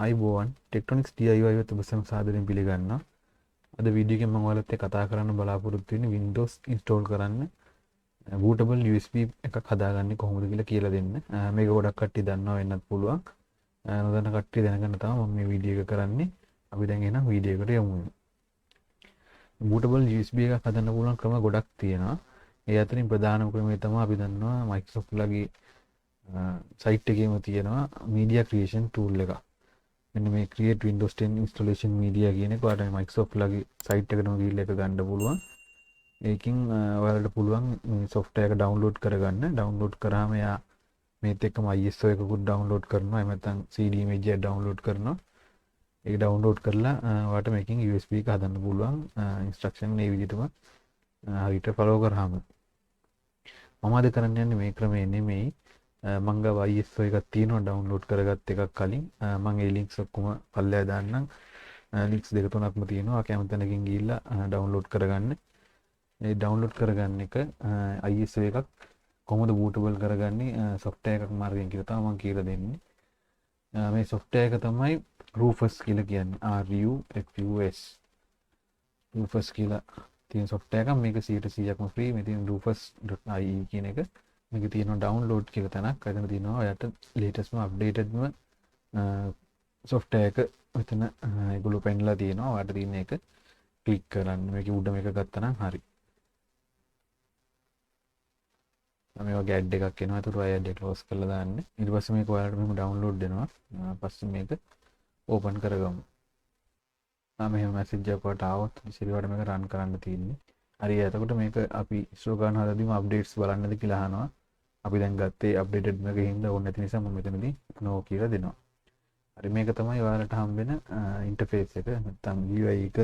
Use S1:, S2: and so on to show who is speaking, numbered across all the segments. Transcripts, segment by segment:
S1: අයිබෝවන් ටෙක්ටොනික්ස් DIY වෙත ඔබ සැම සාදරයෙන් පිළිගන්නවා. අද වීඩියෝ එකෙන් මම ඔයාලත් එක්ක කතා කරන්න බලාපොරොත්තු වෙන්නේ Windows install කරන්න bootable USB එකක් හදාගන්නේ කොහොමද කියලා දෙන්න. මේක ගොඩක් කට්ටිය දන්නවා වෙන්නත් පුළුවන්. නොදන්න කට්ටිය දැනගන්න තමයි මම මේ වීඩියෝ එක කරන්නේ. අපි දැන් එහෙනම් වීඩියෝ එකට යමු. bootable USB එකක් හදන්න පුළුවන් ක්‍රම ගොඩක් තියෙනවා. ඒ අතරින් ප්‍රධානම ක්‍රමය තමයි අපි දන්නවා Microsoft ලගේ සයිට් එකේම තියෙනවා media creation tool එකක්. මෙන්න මේ create Windows 10 installation media කියන එක ඔයාලට Microsoft ලගේ site එකටම ගිහිල්ලා එක ගන්න පුළුවන්. ඒකින් ඔයාලට පුළුවන් මේ software එක download කරගන්න. download කරාම එයා මේත් එක්කම ISO එකකුත් download කරනවා. එහෙම නැත්නම් CD image එක download කරනවා. ඒක download කරලා ඔයාලට මේකෙන් USB එක හදන්න පුළුවන්. instruction මේ විදිහටම හරියට follow කරාම. මම අද කරන්න යන්නේ මේ ක්‍රමය නෙමෙයි. මං ගාව ISO එකක් තියෙනවා ඩවුන්ලෝඩ් කරගත්ත එකක් කලින්. මම ඒ ලින්ක්ස් ඔක්කොම පල්ලෙහා දාන්නම්. ලින්ක්ස් දෙක තුනක්ම තියෙනවා. කැමති තැනකින් ගිහිල්ලා ඩවුන්ලෝඩ් කරගන්න. ඒ ඩවුන්ලෝඩ් කරගන්න එක ISO එකක් කොහොමද bootable කරගන්නේ software එකක් මාර්ගයෙන් කියලා තමයි මම කියලා දෙන්නේ. මේ software එක තමයි Rufus කියලා කියන්නේ. RUFUS. Rufus කියලා තියෙන software එකක්. මේක 100%ක්ම free. මේ තියෙන rufus.ie කියන එක. මේක තියෙනවා download කියලා තැනක්. එතන තියෙනවා ඔයාලට latestම updatedම software එක මෙතන ඒගොල්ලෝ පෙන්නලා තියෙනවා. ඔයාලට තියෙන එක ක්ලික් කරන්න. මේකේ උඩ මේක ගත්තා නම් හරි. මේ වගේ ad එකක් එනවා. ඒකට ඔය ad එක close කරලා දාන්න. ඊට පස්සේ මේක ඔයාලට මෙහෙම download වෙනවා. පස්සේ මේක open කරගමු. මෙහෙම message එකක් ඔයාලට ආවොත් ඉතින් මේක run කරන්න තියෙන්නේ. හරි. එතකොට මේක අපි install කරන හදද්දිම updates බලන්නද කියලා අහනවා. අපි දැන් ගත්තේ updated එකකින් හින්දා ඕනේ නැති නිසා මම මෙතනදී no කියලා දෙනවා. හරි. මේක තමයි ඔයාලට හම්බෙන interface එක. නැත්නම් UI එක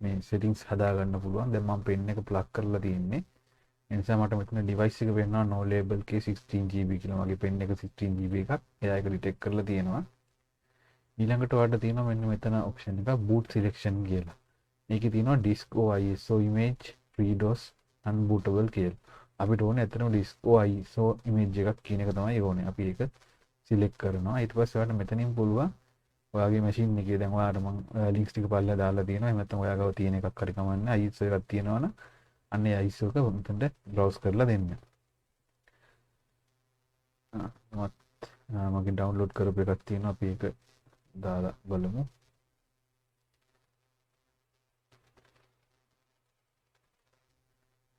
S1: මේ settings හදා ගන්න පුළුවන්. දැන් මම pen එක plug කරලා තියෙන්නේ. ඒ නිසා මට මෙතන device එක වෙන්නවා no label k 16GB කියලා. මගේ pen එක 16GB එකක්. එයා ඒක detect කරලා තියෙනවා. ඊළඟට ඔයාලට තියෙනවා මෙන්න මෙතන option එකක් boot selection කියලා. මේකේ තියෙනවා disk or ISO image free DOS unbootable කියලා. අපිට ඕනේ ඇත්තටම disk or ISO image එකක් කියන එක තමයි ඕනේ. අපි ඒක select කරනවා. ඊට පස්සේ ඔයාලට මෙතනින් පුළුවන් ඔයාගේ machine එකේ දැන් ඔයාලට මම links ටික පල්ලෙහා දාලා තියෙනවා. එහෙම නැත්නම් ඔයා ගාව තියෙන එකක් හරි කමන්නේ. ISO එකක් තියෙනවනම් අන්න ඒ ISO එක මෙතනට browse කරලා දෙන්න. මගේ download කරපු එකක් තියෙනවා. අපි ඒක දාලා බලමු.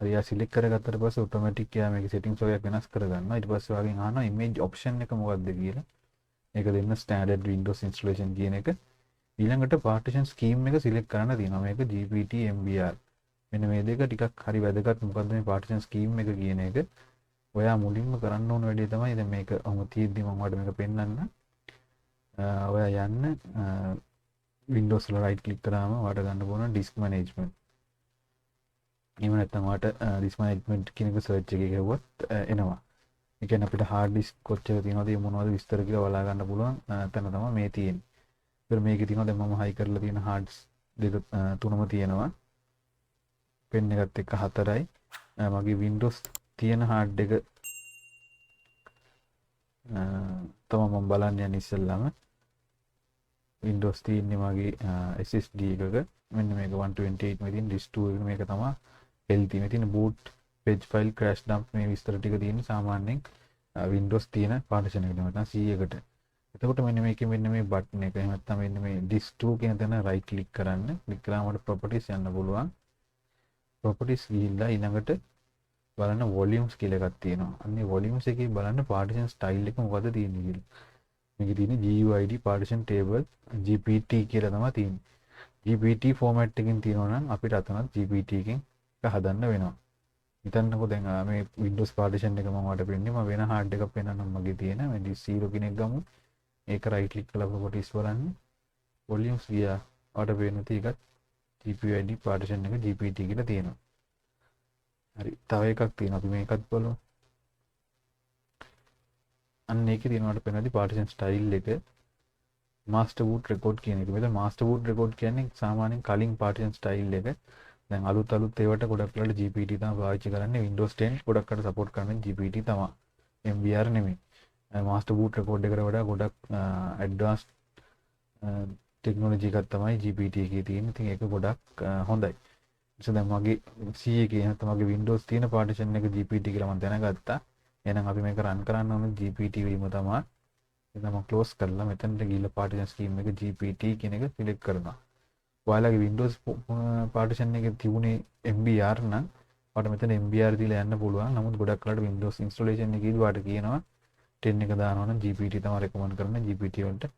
S1: හරි. සිලෙක්ට් කරගත්තට පස්සේ ඔටෝමැටික් එයා මේකේ settings වගේක් වෙනස් කරගන්නවා. ඊට පස්සේ ඔයාගෙන් අහනවා image option එක මොකක්ද කියලා. ඒක දෙන්න standard Windows installation කියන එක. ඊළඟට partition scheme එක සිලෙක්ට් කරන්න තියෙනවා. මේක GPT MBR. මෙන්න මේ දෙක ටිකක් හරි වැදගත්. මොකද්ද මේ partition scheme එක කියන එක. ඔයා මුලින්ම කරන්න ඕන වැඩේ තමයි දැන් මේක ඔහොම තියෙද්දි මම ඔයාලට මේක පෙන්නන්න. ඔයා යන්න Windows වල right click කරාම ඔයාලට ගන්න පුළුවන් disk management. එහෙම නැත්නම් ඔයාලට disk management කියන එක search එකේ ගිහුවොත් එනවා. ඒ කියන්නේ අපිට hard disk කොච්චර තියෙනවද මොනවද විස්තර කියලා බලා ගන්න පුළුවන් තැන තමයි මේ තියෙන්නේ. ඒතර මේකේ තියෙනවා දැන් මම high කරලා තියෙන hard දෙක තුනම තියෙනවා. pen එකත් එක්ක 4යි. මගේ Windows තියෙන hard එක තමයි මම බලන්න යන්නේ ඉස්සෙල්ලාම. Windows තියෙන්නේ මගේ SSD එකක. මෙන්න මේක 128 මෙතින් disk 2 එක මේක තමයි healthy. මෙතින් boot page file crash dump මේ විස්තර ටික තියෙන්නේ සාමාන්‍යයෙන් Windows තියෙන partition එකට නැත්නම් C එකට. එතකොට මෙන්න මේකේ මෙන්න මේ button එක එහෙම නැත්නම් මෙන්න මේ disk 2 කියන තැන right click කරන්න. click කරාම අපිට properties යන්න පුළුවන්. properties ගිහිල්ලා ඊළඟට බලන්න volumes කියලා එකක් තියෙනවා. අන්නේ volumes එකේ බලන්න partition style එක මොකද්ද තියෙන්නේ කියලා. මේකේ තියෙන්නේ GUID partition table GPT කියලා තමයි තියෙන්නේ. GPT format එකකින් තියෙනවා නම් අපිට අතනත් GPT එකකින් එක හදන්න වෙනවා. හිතන්නකෝ දැන් මේ Windows partition එක මම ඔයාලට පෙන්නන්නේ. මම වෙන hard එකක් පෙන්නන්නම් මගේ තියෙන. මේ disk 0 කෙනෙක් ගමු. ඒක right click කරලා properties බලන්න. volumes ගියා. ඔයාලට පේන තියෙකත් GUID partition එක GPT කියලා තියෙනවා. හරි. තව එකක් තියෙනවා. අපි මේකත් බලමු. අන්න ඒකේ තියෙනවාට පේනවාදී partition style එක master boot record කියන එක. මෙතන master boot record කියන්නේ සාමාන්‍යයෙන් කලින් partition style එක. දැන් අලුත් ඒවට ගොඩක් වෙලාවට GPT තමයි පාවිච්චි කරන්නේ. Windows 10 ගොඩක් අට support කරන්නේ GPT තමයි. MBR නෙමෙයි. master boot record එකට වඩා ගොඩක් advanced ටෙක්නොලොජි එකක් තමයි GPT එකේ තියෙන. ඉතින් ඒක ගොඩක් හොඳයි. දැන් මගේ C එකේ නැත්නම් මගේ Windows තියෙන partition එක GPT කියලා මම දැනගත්තා. එහෙනම් අපි මේක run කරන්න ඕනේ GPT වීම තමයි. එතන මම close කරලා මෙතනට ගිහිල්ලා partition scheme එක GPT කියන එක select කරනවා. ඔයාලගේ Windows partition එකේ තිබුණේ MBR නම් ඔයාලට මෙතන MBR දීලා යන්න පුළුවන්. නමුත් ගොඩක් වෙලාවට Windows installation එකේදී ඔයාලට කියනවා 10 එක දානවා නම් GPT තමයි recommend කරන්නේ GPT වලට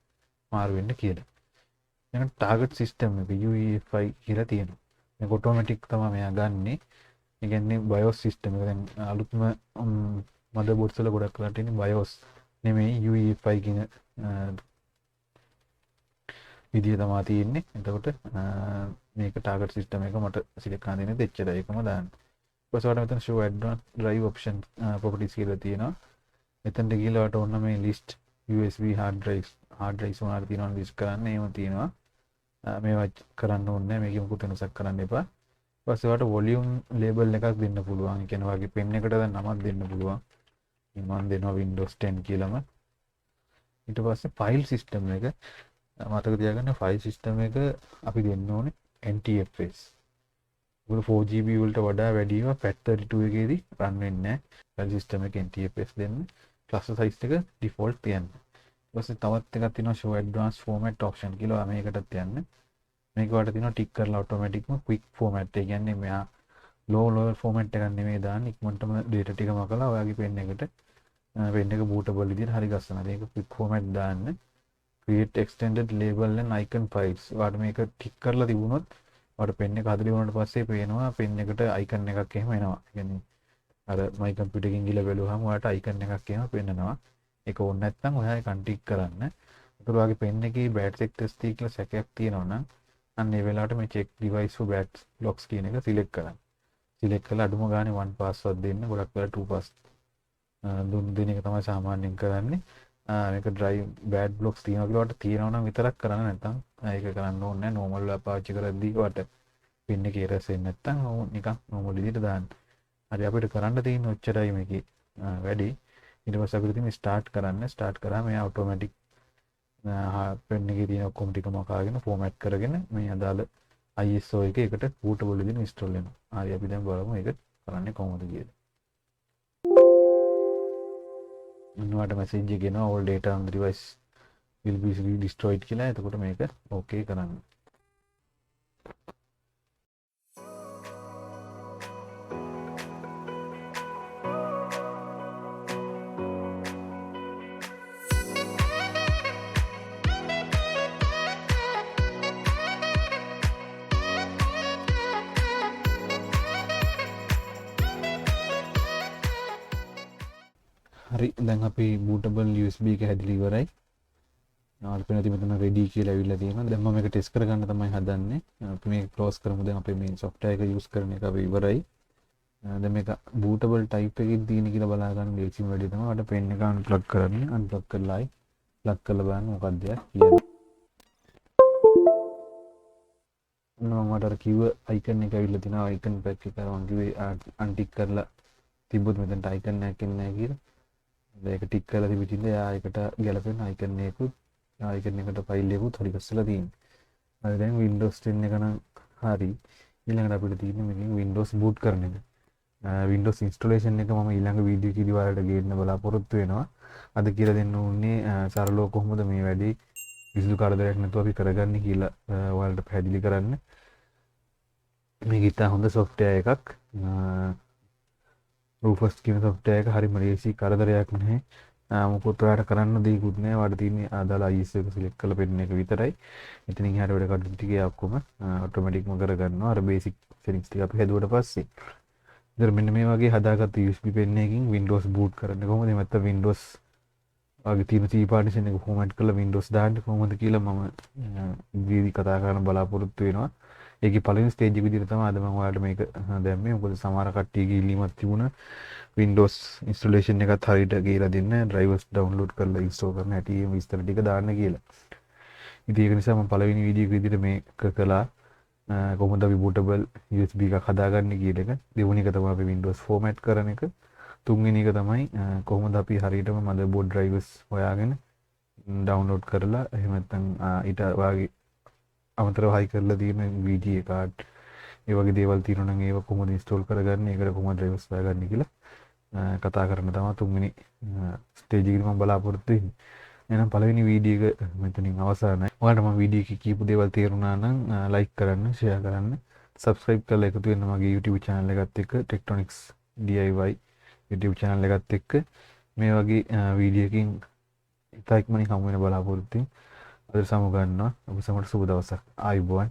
S1: මාරු වෙන්න කියලා. එහෙනම් target system එක UEFI කියලා තියෙනවා. මේක automatic තමයි මෙයා ගන්නෙ. ඒ කියන්නේ BIOS system එක දැන් අලුත්ම motherboards වල ගොඩක් වෙලාවට ඉන්නේ BIOS නෙමෙයි UEFI කියන විදිය තමයි තියෙන්නේ. එතකොට මේක target system එක මට select කරන්න දෙන්නේ දෙච්චරයි එකම දාන්න. ඊපස්සේ ඔයාලට මෙතන show advanced drive option properties කියලා තියෙනවා. මෙතනට ගිහලා ඔයාලට ඕන මේ list USB hard drives මොනවාද තියෙනවද list කරන්න ඒව තියෙනවා. මේවා කරන්න ඕනේ නැහැ. මේකේ මොකුත් වෙනසක් කරන්න එපා. ඊට පස්සේ ඔයාලට volume label එකක් දෙන්න පුළුවන්. ඒ කියන්නේ ඔයාගේ pen එකට දැන් නමක් දෙන්න පුළුවන්. මම දෙනවා Windows 10 කියලාම. ඊට පස්සේ file system එක මතක තියාගන්න file system එක අපි දෙන්න ඕනේ NTFS. මොකද 4GB වලට වඩා වැඩිව FAT32 එකේදී run වෙන්නේ නැහැ. file system එක NTFS දෙන්න. cluster size එක default තියන්න. ඊට පස්සේ තවත් එකක් තියෙනවා show advanced format option කියලා. මේකටත් යන්න. මේක වලට තියෙනවා tick කරලා automaticම quick format. ඒ කියන්නේ මෙයා low level format එකක් නෙමෙයි දාන්නේ. ඉක්මනටම data ටික මකලා ඔයාගේ pen එකට pen එක bootable විදිහට හරි ගස්සනවා. මේක quick format දාන්න. create extended label and icon files. ඔයාලට මේක tick කරලා තිබුණොත් ඔයාලට pen එක හදලා වුණාට පස්සේ පේනවා pen එකට icon එකක් එහෙම එනවා. ඒ කියන්නේ අර my computer එකකින් ගිහලා බැලුවාම ඔයාලට icon එකක් එහෙම පෙන්නනවා. ඒක ඕනේ නැත්නම් ඔයා ඒක untick කරන්න. ඒතර ඔයාගේ pen එකේ batch sectors කියලා සැකයක් තියෙනවා නම් අන්න ඒ වෙලාවට මේ check device for batch blocks කියන එක select කරන්න. select කරලා අඩුම ගානේ one password දෙන්න. ගොඩක් වෙලා two pass දුන්න දෙන එක තමයි සාමාන්‍යයෙන් කරන්නේ. මේක drive bad blocks තියෙනවා කියලා ඔයාලට තියෙනවා නම් විතරක් කරන්න නැත්නම් ඒක කරන්න ඕනේ නැහැ. normal එක පාවිච්චි කරද්දී ඔයාලට pen එකේ errors එන්නේ නැත්නම් නිකන් normal විදිහට දාන්න. හරි අපිට කරන්න තියෙන ඔච්චරයි මේකේ වැඩි. ඊට පස්සේ අපිට තියෙන start කරන්න. start කරාම එයා automatic pen එකේ තියෙන ඔක්කොම ටික මකාගෙන format කරගෙන මේ අදාළ ISO එක එකට bootable විදිහට install වෙනවා. හරි අපි දැන් බලමු ඒක කරන්නේ කොහොමද කියලා. මොනවාට message එක එනවා all data on the device will be destroyed කියලා. එතකොට මේක okay කරන්න. හරි දැන් අපි bootable USB එක හැදලා ඉවරයි. ඔයාලට පේනවා මෙතන ready කියලා ඇවිල්ලා තියෙනවා. දැන් මම මේක test කරගන්න තමයි හදන්නේ. අපි මේක close කරමු. දැන් අපි මේ software එක use කරන එක අපි ඉවරයි. දැන් මේක bootable type එකකින් තියෙන කියලා බලා ගන්න ලේසිම වැඩේ තමයි. ඔයාලට pen එක unplug කරන්න. unplug කරලායි plug කරලා බලන්න මොකක්ද කියන්නේ. මම අර කිව්ව icon එක ඇවිල්ලා තිනවා. icon pack එක මම කිව්වේ untick කරලා තිබ්බොත් මෙතනට icon එකක් එන්නේ නැහැ කියලා. ඒක ටික් කරලා තිබිටින්ද එයා ඒකට ගැලපෙන icon එකකුත් icon එකට ෆයිල් එකකුත් හරි ගස්සලා තියෙනවා. හරි දැන් Windows 10 එක නම් හරි. ඊළඟට අපිට තියෙන්නේ මේකෙන් Windows boot කරන එක. Windows installation එක මම ඊළඟ වීඩියෝ එකේදී ඔයාලට ගේන්න බලාපොරොත්තු වෙනවා. අද කියලා දෙන්න ඕනේ සරලව කොහොමද මේ වැඩේ කිසිදු කරදරයක් නැතුව අපි කරගන්නේ කියලා ඔයාලට පැහැදිලි කරන්න. මේක ඉතා හොඳ software එකක්. Rufus කියන software එක හරිම ලේසි කරදරයක් නැහැ. මොකොත් ඔයාලට කරන්න දෙයක්වත් නැහැ. ඔයාලට තියෙන්නේ අදාළ ISO එක select කරලා පෙන්නන එක විතරයි. එතනින් එහාට වැඩ කටයුතු ටික ඔක්කොම automatic ම කරගන්නවා. අර basic settings ටික අපි හැදුවට පස්සේ. ඉතින් මෙන්න මේ වගේ හදාගත්ත USB pen එකකින් Windows boot කරන්න කොහොමද? එහෙම නැත්නම් Windows වගේ තියෙන C partition එක format කරලා Windows දාන්න කොහොමද කියලා මම ඉදිරි කතා කරන්න බලාපොරොත්තු වෙනවා. ඒකේ පළවෙනි ස්ටේජ් එක විදිහට තමයි අද මම ඔයාලට මේක දැම්මේ. මොකද සමහර කට්ටියගේ ඉල්ලීමක් තිබුණා Windows installation එකත් හරියට කියලා දෙන්න, drivers download කරලා install කරන හැටි විස්තර ටික දාන්න කියලා. ඉතින් ඒක නිසා මම පළවෙනි වීඩියෝ එක විදිහට මේක කළා. කොහොමද අපි bootable USB එකක් හදාගන්නේ කියන එක. දෙවෙනි එක තමයි අපි Windows format කරන එක. තුන්වෙනි එක තමයි කොහොමද අපි හරියටම motherboard drivers හොයාගෙන ඩවුන්ලෝඩ් කරලා එහෙම නැත්නම් ඊට වාගේ අමතරව හයි කරලා තියෙන VGA කාඩ් ඒ වගේ දේවල් තියෙනවා නම් ඒව කොහොමද ඉන්ස්ටෝල් කරගන්නේ ඒකට කොහොමද ඩ්‍රයිවර්ස් හොයාගන්නේ කියලා කතා කරන්න තමයි තුන්වෙනි ස්ටේජ් එකේ මම බලාපොරොත්තු වෙන්නේ. එහෙනම් පළවෙනි වීඩියෝ එක මෙතනින් අවසానයි. ඔයාලට මම වීඩියෝ එකේ කියපු දේවල් තේරුණා නම් ලයික් කරන්න, ෂෙයා කරන්න, subscribe කරලා එකතු වෙන්න මගේ YouTube channel එකත් එක්ක Tectonics DIY YouTube channel එකත් එක්ක මේ වගේ වීඩියෝ එකකින් ඉතා ඉක්මනින් හමු වෙන බලාපොරොත්තුෙන් අද සමු ගන්නවා. ඔබ සමට සුබ දවසක්. ආයුබෝවන්.